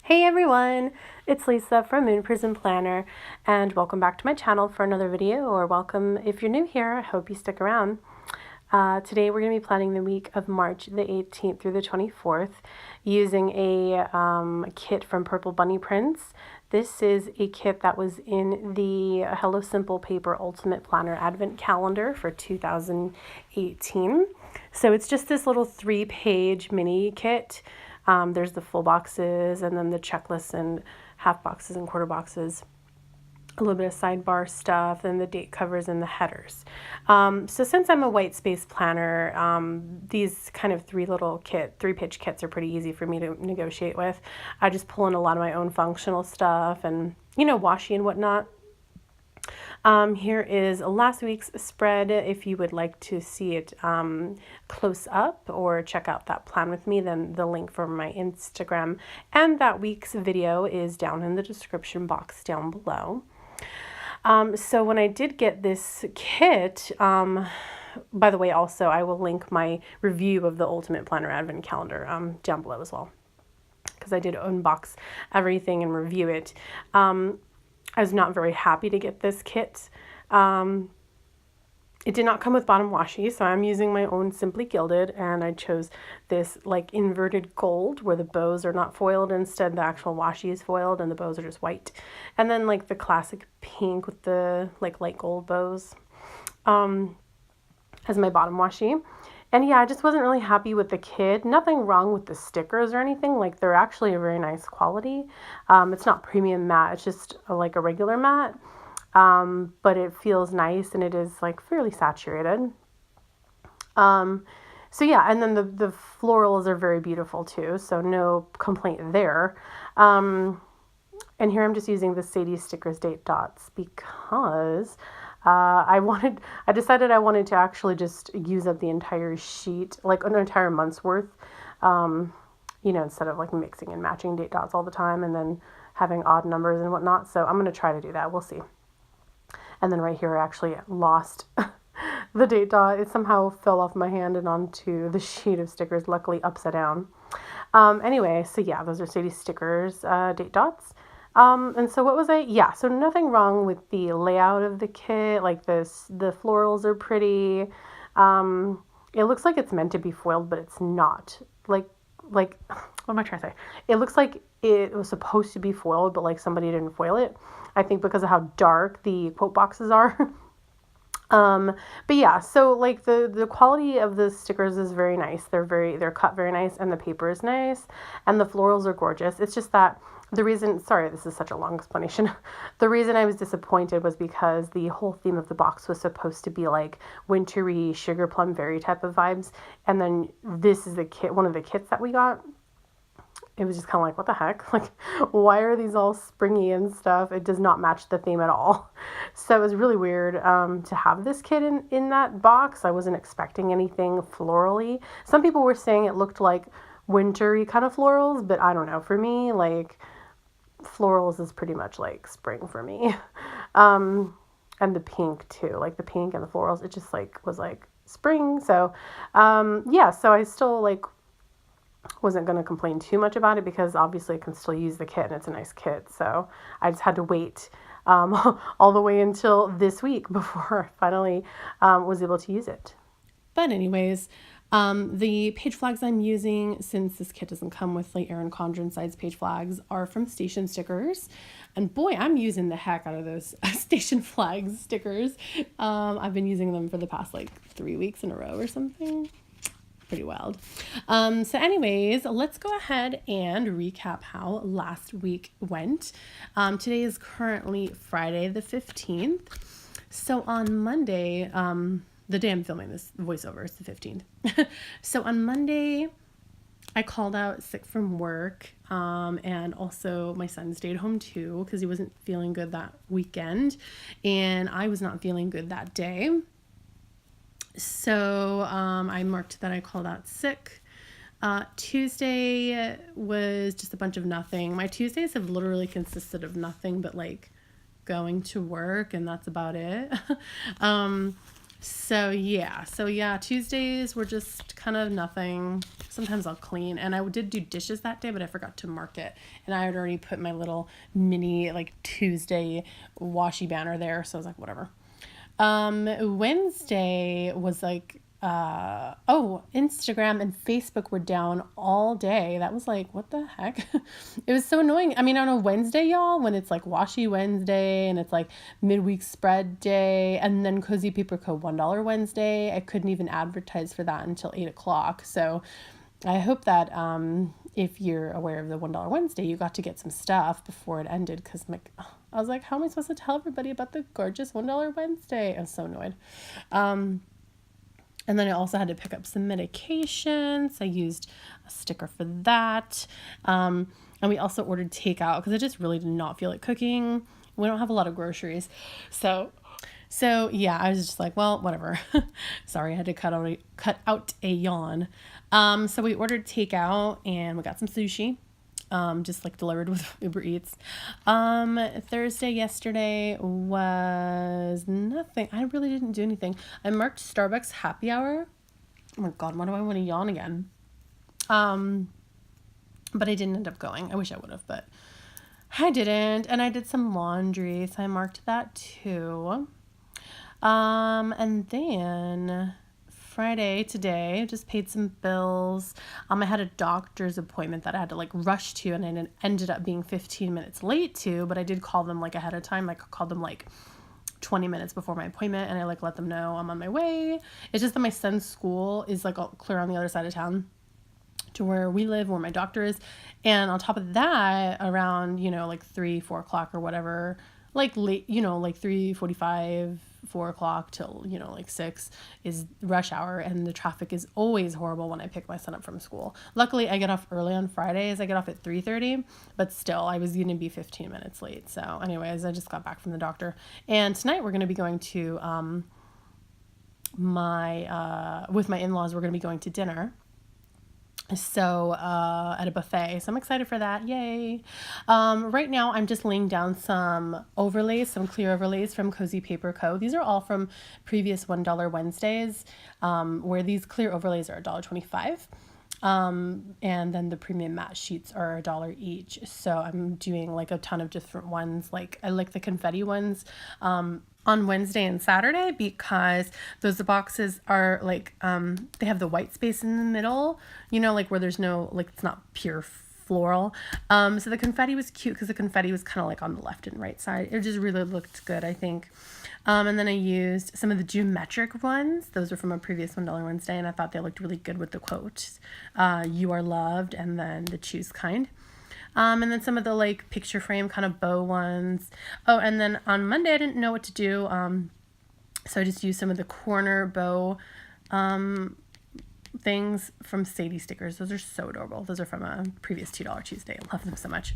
Hey everyone, it's Lisa from Prism Planner, and welcome back to my channel for another video, or welcome if you're new here. I hope you stick around. Today we're going to be planning the week of March the 18th through the 24th using a kit from Purple Bunny Prints. This is a kit that was in the Hello Simple Paper Ultimate Planner Advent Calendar for 2018. So it's just this little 3-page mini kit. There's the full boxes and then the checklists and half boxes and quarter boxes, a little bit of sidebar stuff, and the date covers and the headers. So since I'm a white space planner, these kind of 3-page kits are pretty easy for me to negotiate with. I just pull in a lot of my own functional stuff and, washi and whatnot. Here is last week's spread. If you would like to see it close up or check out that plan with me, then the link for my Instagram and that week's video is down in the description box down below. So when I did get this kit, by the way, also I will link my review of the Ultimate Planner Advent Calendar down below as well, because I did unbox everything and review it. I was not very happy to get this kit. It did not come with bottom washi, so I'm using my own Simply Gilded, and I chose this like inverted gold where the bows are not foiled. Instead, the actual washi is foiled and the bows are just white. And then like the classic pink with the like light gold bows as my bottom washi. And yeah, I just wasn't really happy with the kit. Nothing wrong with the stickers or anything. Like, they're actually a very nice quality. It's not premium matte. It's just like a regular matte. But it feels nice and it is like fairly saturated. So yeah, and then the florals are very beautiful too. So no complaint there. And here I'm just using the Sadie Stickers date dots because I decided I wanted to actually just use up the entire sheet, like an entire month's worth, instead of like mixing and matching date dots all the time and then having odd numbers and whatnot. So I'm going to try to do that. We'll see. And then right here, I actually lost the date dot. It somehow fell off my hand and onto the sheet of stickers, luckily upside down. Anyway, so yeah, those are Sadie Stickers date dots. And so what was so nothing wrong with the layout of the kit. Like the florals are pretty. It looks like it's meant to be foiled, but it's not. Like, what am I trying to say? It looks like it was supposed to be foiled, but like somebody didn't foil it. I think because of how dark the quote boxes are. But yeah, so like the quality of the stickers is very nice. They're cut very nice, and the paper is nice, and the florals are gorgeous. It's just that sorry, this is such a long explanation. The reason I was disappointed was because the whole theme of the box was supposed to be like wintry sugar plum berry type of vibes. And then this is one of the kits that we got. It was just kind of like, what the heck? Like, why are these all springy and stuff? It does not match the theme at all. So it was really weird to have this kit in that box. I wasn't expecting anything florally. Some people were saying it looked like wintry kind of florals, but I don't know. For me, like, florals is pretty much like spring for me. And the pink too, like the pink and the florals, it just like was like spring. So yeah, so I still like wasn't going to complain too much about it because obviously I can still use the kit and it's a nice kit. So I just had to wait all the way until this week before I finally was able to use it. But anyways, the page flags I'm using, since this kit doesn't come with like Erin Condren size page flags, are from Station Stickers. And boy, I'm using the heck out of those Station Flags stickers. I've been using them for the past like 3 weeks in a row or something. Pretty wild. So anyways, let's go ahead and recap how last week went. Today is currently Friday the 15th. So on Monday, the day I'm filming this voiceover is the 15th. So on Monday, I called out sick from work, and also my son stayed home too because he wasn't feeling good that weekend, and I was not feeling good that day. So I marked that I called out sick. Tuesday was just a bunch of nothing. My Tuesdays have literally consisted of nothing but like going to work, and that's about it. So yeah, Tuesdays were just kind of nothing. Sometimes I'll clean, and I did do dishes that day, but I forgot to mark it, and I had already put my little mini like Tuesday washy banner there, so I was like, whatever. Wednesday was like, Instagram and Facebook were down all day. That was like, what the heck? It was so annoying. I mean, on a Wednesday, y'all, when it's like Washi Wednesday and it's like midweek spread day and then Cozy Paper Co. $1 Wednesday, I couldn't even advertise for that until 8 o'clock. So I hope that if you're aware of the $1 Wednesday, you got to get some stuff before it ended, because I was like, how am I supposed to tell everybody about the gorgeous $1 Wednesday? I was so annoyed. And then I also had to pick up some medications. I used a sticker for that. And we also ordered takeout because I just really did not feel like cooking. We don't have a lot of groceries. So yeah, I was just like, well, whatever. Sorry, I had to cut out a yawn. So we ordered takeout and we got some sushi. Just like delivered with Uber Eats. Thursday yesterday was nothing. I really didn't do anything. I marked Starbucks happy hour. Oh my God, why do I want to yawn again? But I didn't end up going. I wish I would have, but I didn't. And I did some laundry, so I marked that too. And then Friday today, just paid some bills. I had a doctor's appointment that I had to like rush to, and it ended up being 15 minutes late to, but I did call them like ahead of time. Like I called them like 20 minutes before my appointment, and I like let them know I'm on my way. It's just that my son's school is like clear on the other side of town to where we live, where my doctor is. And on top of that, around, like 3-4 o'clock or whatever, like late, like 3:45, 4 o'clock till, like 6 is rush hour. And the traffic is always horrible when I pick my son up from school. Luckily, I get off early on Fridays. I get off at 3:30, but still I was going to be 15 minutes late. So anyways, I just got back from the doctor. And tonight we're going to be going to, with my in-laws, we're going to be going to dinner. So at a buffet, so I'm excited for that. Yay. Right now I'm just laying down some overlays, some clear overlays from Cozy Paper Co. These are all from previous $1 Wednesdays, where these clear overlays are $1.25. And then the premium matte sheets are $1 each. So I'm doing like a ton of different ones. Like I like the confetti ones on Wednesday and Saturday, because those boxes are like, they have the white space in the middle, like where there's no, like it's not pure floral. So the confetti was cute because the confetti was kind of like on the left and right side. It just really looked good, I think. And then I used some of the geometric ones. Those are from a previous $1 Wednesday, and I thought they looked really good with the quotes. You are loved, and then the choose kind. And then some of the like picture frame kind of bow ones. Oh, and then on Monday I didn't know what to do. So I just used some of the corner bow things from Sadie stickers. Those are so adorable. Those are from a previous $2 Tuesday. I love them so much.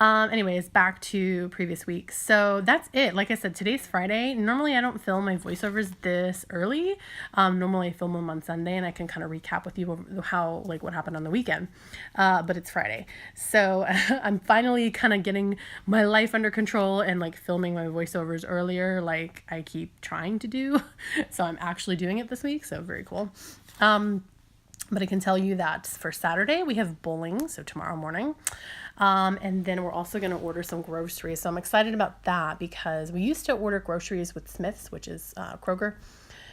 Anyways, back to previous week. So that's it. Like I said, today's Friday. Normally I don't film my voiceovers this early. Normally I film them on Sunday, and I can kind of recap with you what happened on the weekend. But it's Friday. So I'm finally kind of getting my life under control and like filming my voiceovers earlier, like I keep trying to do. So I'm actually doing it this week. So very cool. But I can tell you that for Saturday we have bowling, so tomorrow morning. And then we're also going to order some groceries. So I'm excited about that, because we used to order groceries with Smith's, which is Kroger,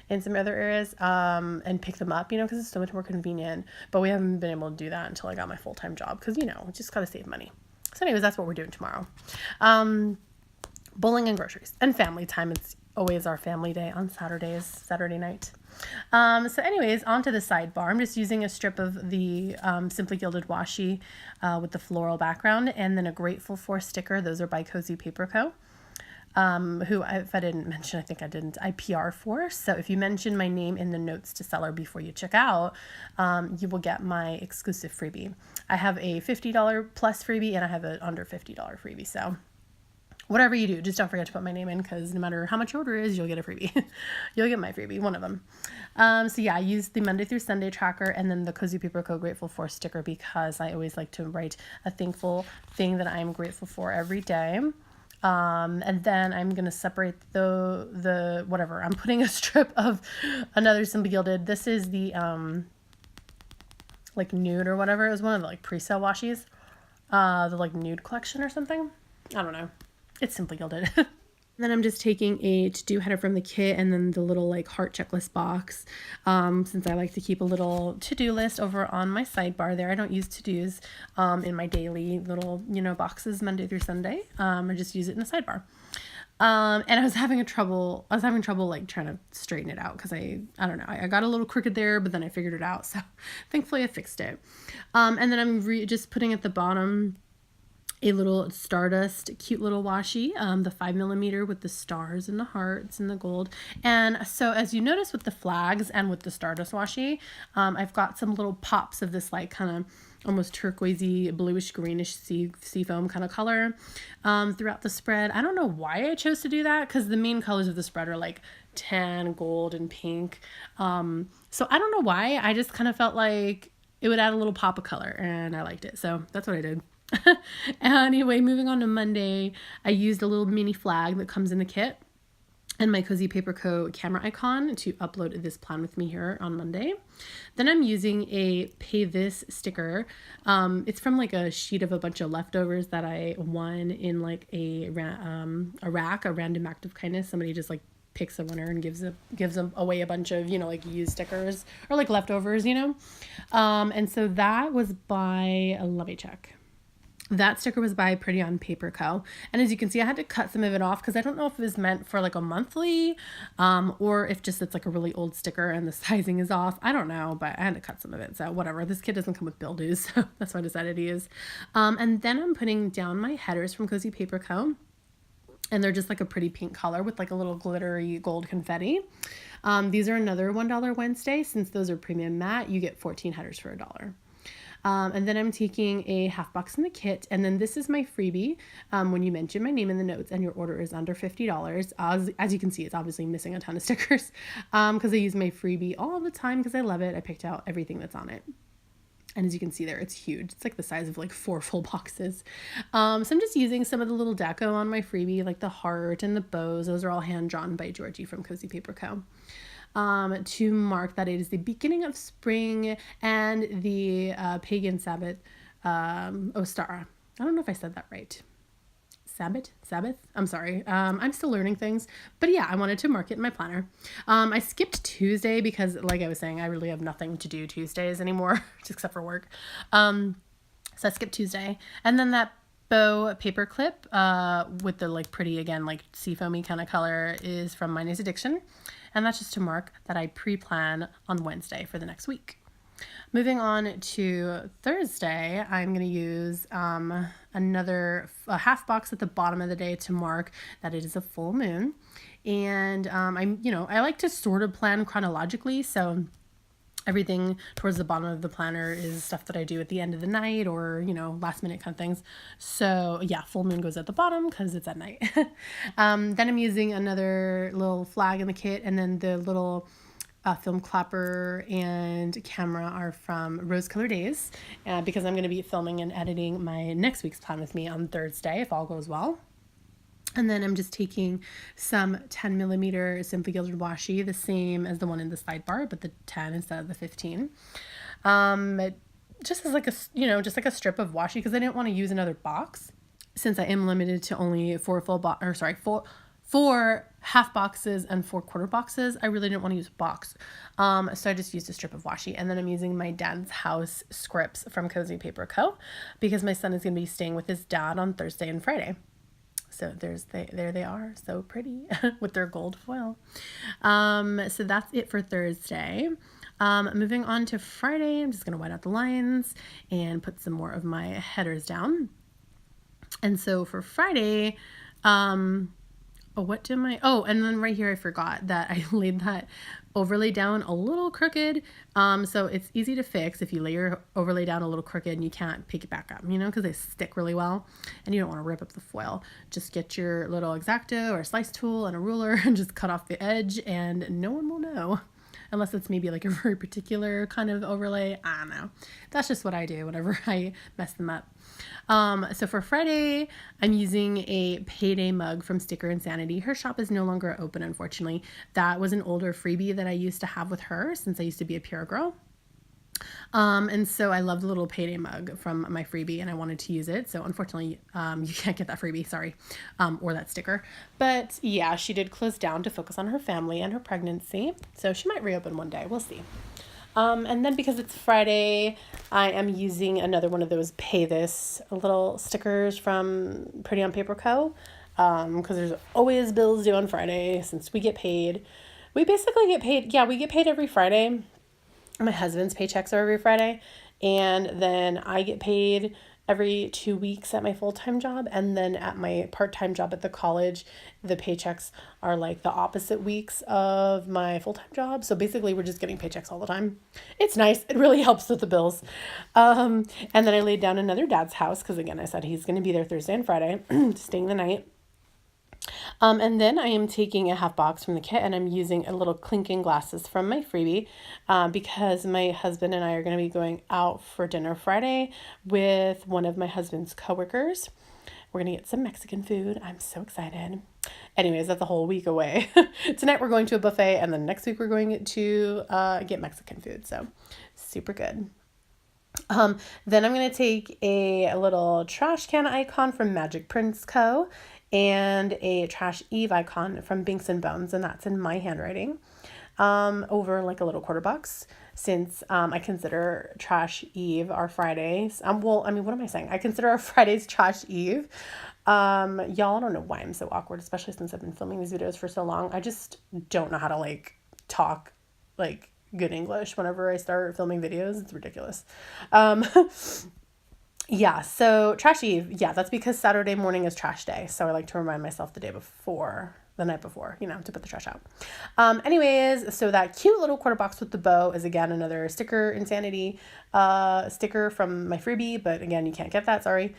in some other areas, and pick them up, because it's so much more convenient. But we haven't been able to do that until I got my full-time job, because, just got to save money. So anyways, that's what we're doing tomorrow. Bowling and groceries and family time. It's always our family day on Saturdays, Saturday night. So anyways, on to the sidebar. I'm just using a strip of the Simply Gilded washi with the floral background, and then a Grateful For sticker. Those are by Cozy Paper Co. Who, if I didn't mention, I think I didn't, I PR for. So if you mention my name in the notes to seller before you check out, you will get my exclusive freebie. I have a $50 plus freebie, and I have an under $50 freebie. So whatever you do, just don't forget to put my name in, because no matter how much your order is, you'll get a freebie. You'll get my freebie, one of them. So yeah, I used the Monday through Sunday tracker, and then the Cozy Paper Co. Grateful For sticker, because I always like to write a thankful thing that I'm grateful for every day. And then I'm going to separate the whatever. I'm putting a strip of another Simply Gilded. This is the, like nude or whatever. It was one of the like pre-sale washies. The like nude collection or something. I don't know. It's Simply Gilded. Then I'm just taking a to-do header from the kit and then the little like heart checklist box. Since I like to keep a little to-do list over on my sidebar there. I don't use to-dos in my daily little, boxes Monday through Sunday. I just use it in the sidebar. And I was having trouble like trying to straighten it out because I don't know. I got a little crooked there, but then I figured it out. So thankfully I fixed it. And then I'm just putting at the bottom a little Stardust cute little washi, the 5mm with the stars and the hearts and the gold. And so as you notice with the flags and with the Stardust washi, I've got some little pops of this like kind of almost turquoisey, bluish, greenish sea foam kind of color throughout the spread. I don't know why I chose to do that because the main colors of the spread are like tan, gold, and pink. So I don't know why. I just kind of felt like it would add a little pop of color and I liked it. So that's what I did. Anyway, moving on to Monday, I used a little mini flag that comes in the kit and my Cozy Paper Co. camera icon to upload this plan with me here on Monday. Then I'm using a Pay This sticker. It's from like a sheet of a bunch of leftovers that I won in like a rack, a random act of kindness. Somebody just like picks a winner and gives them away a bunch of, like used stickers or like leftovers, and so that was by, let me check. That sticker was by Pretty on Paper Co. And as you can see, I had to cut some of it off because I don't know if it was meant for like a monthly or if just it's like a really old sticker and the sizing is off. I don't know, but I had to cut some of it. So whatever. This kit doesn't come with bill dues, so that's what I decided to use. And then I'm putting down my headers from Cozy Paper Co. And they're just like a pretty pink color with like a little glittery gold confetti. These are another $1 Wednesday. Since those are premium matte, you get 14 headers for $1. And then I'm taking a half box in the kit. And then this is my freebie. When you mention my name in the notes and your order is under $50, as you can see, it's obviously missing a ton of stickers because I use my freebie all the time because I love it. I picked out everything that's on it. And as you can see there, it's huge. It's like the size of like 4 full boxes. So I'm just using some of the little deco on my freebie, like the heart and the bows. Those are all hand drawn by Georgie from Cozy Paper Co. To mark that it is the beginning of spring and the pagan Sabbath, Ostara. I don't know if I said that right. Sabbath? I'm sorry. I'm still learning things. But yeah, I wanted to mark it in my planner. I skipped Tuesday because, like I was saying, I really have nothing to do Tuesdays anymore, just except for work. So I skipped Tuesday. And then that bow paper clip with the like pretty, again, like seafoamy kind of color is from My Nice Addiction. And that's just to mark that I pre-plan on Wednesday for the next week. Moving on to Thursday, I'm going to use another half box at the bottom of the day to mark that it is a full moon. And I like to sort of plan chronologically. So everything towards the bottom of the planner is stuff that I do at the end of the night or, last minute kind of things. So yeah, full moon goes at the bottom because it's at night. Then I'm using another little flag in the kit, and then the little film clapper and camera are from Rose Color Days because I'm going to be filming and editing my next week's plan with me on Thursday if all goes well. And then I'm just taking some 10mm Simply Gilded washi, the same as the one in the sidebar, but the 10 instead of the 15. Just as like just like a strip of washi because I didn't want to use another box since I am limited to only 4 half boxes and 4 quarter boxes. I really didn't want to use a box. So I just used a strip of washi. And then I'm using my dad's house scripts from Cozy Paper Co. because my son is going to be staying with his dad on Thursday and Friday. So there they are, so pretty with their gold foil. So that's it for Thursday. Moving on to Friday, I'm just going to white out the lines and put some more of my headers down. And so for Friday, and then right here I forgot that I laid that overlay down a little crooked. So it's easy to fix if you lay your overlay down a little crooked and you can't pick it back up, because they stick really well and you don't want to rip up the foil. Just get your little X-Acto or slice tool and a ruler and just cut off the edge and no one will know. unless it's maybe like a very particular kind of overlay. I don't know. That's just what I do whenever I mess them up. So for Friday, I'm using a payday mug from Sticker Insanity. Her shop is no longer open, unfortunately. That was an older freebie that I used to have with her since I used to be a PR girl. And so I love the little payday mug from my freebie and I wanted to use it. So unfortunately, you can't get that freebie, sorry, or that sticker. But yeah, she did close down to focus on her family and her pregnancy. So she might reopen one day. We'll see. And then because it's Friday, I am using another one of those Pay This little stickers from Pretty on Paper Co. Because there's always bills due on Friday since we get paid. We basically get paid. Yeah, we get paid every Friday. My husband's paychecks are every Friday. And then I get paid every 2 weeks at my full-time job. And then at my part-time job at the college, the paychecks are like the opposite weeks of my full-time job. So basically we're just getting paychecks all the time. It's nice. It really helps with the bills. And then I laid down another dad's house because again, I said he's going to be there Thursday and Friday, staying the night. And then I am taking a half box from the kit and I'm using a little clinking glasses from my freebie because my husband and I are going to be going out for dinner Friday with one of my husband's coworkers. We're going to get some Mexican food. I'm so excited. Anyways, that's a whole week away. Tonight we're going to a buffet and then next week we're going to get Mexican food. So super good. Then I'm going to take a little trash can icon from Magic Prints Co. and a Trash Eve icon from Binks and Bones, and that's in my handwriting, over like a little quarter box, since I consider Trash Eve our Fridays. Well, I mean, what am I saying? I consider our Fridays Trash Eve. Y'all, I don't know why I'm so awkward, especially since I've been filming these videos for so long. I just don't know how to like talk like good English whenever I start filming videos. It's ridiculous. Yeah, so Trash Eve, yeah, that's because Saturday morning is trash day. So I like to remind myself the night before, to put the trash out. Anyways, so that cute little quarter box with the bow is again another Sticker Insanity sticker from my freebie, but again, you can't get that, sorry.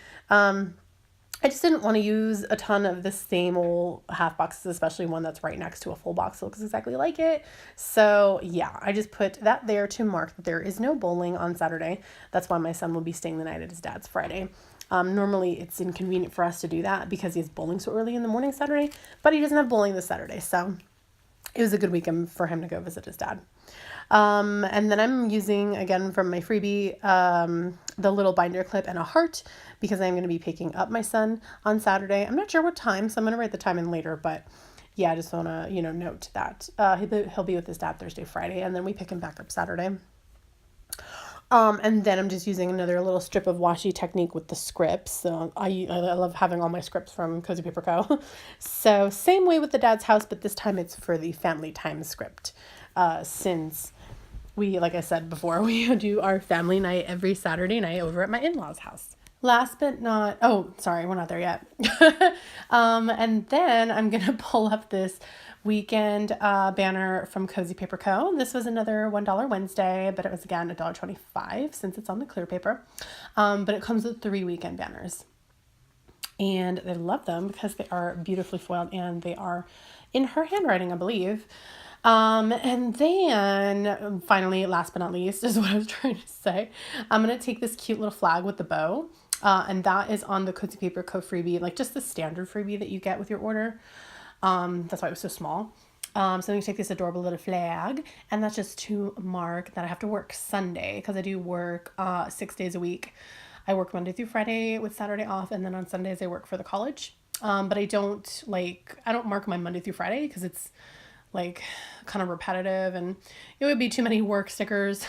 I just didn't want to use a ton of the same old half boxes, especially one that's right next to a full box that looks exactly like it. So yeah, I just put that there to mark that there is no bowling on Saturday. That's why my son will be staying the night at his dad's Friday. Normally it's inconvenient for us to do that because he has bowling so early in the morning Saturday, but he doesn't have bowling this Saturday. So it was a good weekend for him to go visit his dad. And then I'm using, again, from my freebie, the little binder clip and a heart because I'm going to be picking up my son on Saturday. I'm not sure what time, so I'm going to write the time in later, but yeah, I just want to, note that, he'll be with his dad Thursday, Friday, and then we pick him back up Saturday. And then I'm just using another little strip of washi technique with the scripts. So I love having all my scripts from Cozy Paper Co. So same way with the dad's house, but this time it's for the family time script. Since we, like I said before, we do our family night every Saturday night over at my in-laws' house. Last but not, sorry, we're not there yet. And then I'm going to pull up this weekend banner from Cozy Paper Co. This was another $1 Wednesday, but it was again $1.25 since it's on the clear paper. But it comes with 3 weekend banners. And I love them because they are beautifully foiled and they are in her handwriting, I believe. And then finally, last but not least, is what I was trying to say. I'm going to take this cute little flag with the bow. And that is on the Cozy Paper Co. freebie, like just the standard freebie that you get with your order. That's why it was so small. So I'm going to take this adorable little flag, and that's just to mark that I have to work Sunday because I do work 6 days a week. I work Monday through Friday with Saturday off, and then on Sundays I work for the college. But I don't mark my Monday through Friday because it's like kind of repetitive and it would be too many work stickers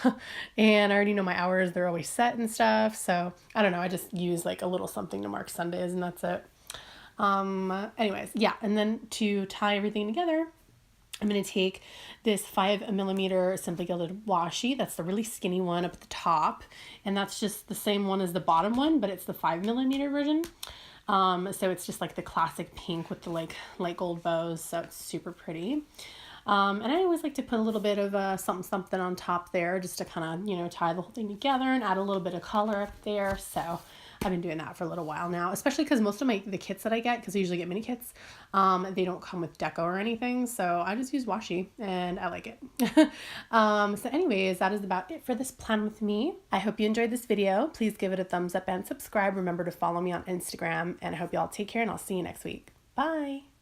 and I already know my hours, they're always set and stuff. So I don't know. I just use like a little something to mark Sundays and that's it. Anyways, yeah. And then to tie everything together, I'm going to take this 5mm Simply Gilded washi. That's the really skinny one up at the top. And that's just the same one as the bottom one, but it's the 5mm version. So it's just like the classic pink with the like light gold bows. So it's super pretty. And I always like to put a little bit of something on top there just to kind of, tie the whole thing together and add a little bit of color up there. So I've been doing that for a little while now, especially because most of the kits that I get, because I usually get mini kits, they don't come with deco or anything. So I just use washi and I like it. So anyways, that is about it for this plan with me. I hope you enjoyed this video. Please give it a thumbs up and subscribe. Remember to follow me on Instagram, and I hope you all take care, and I'll see you next week. Bye.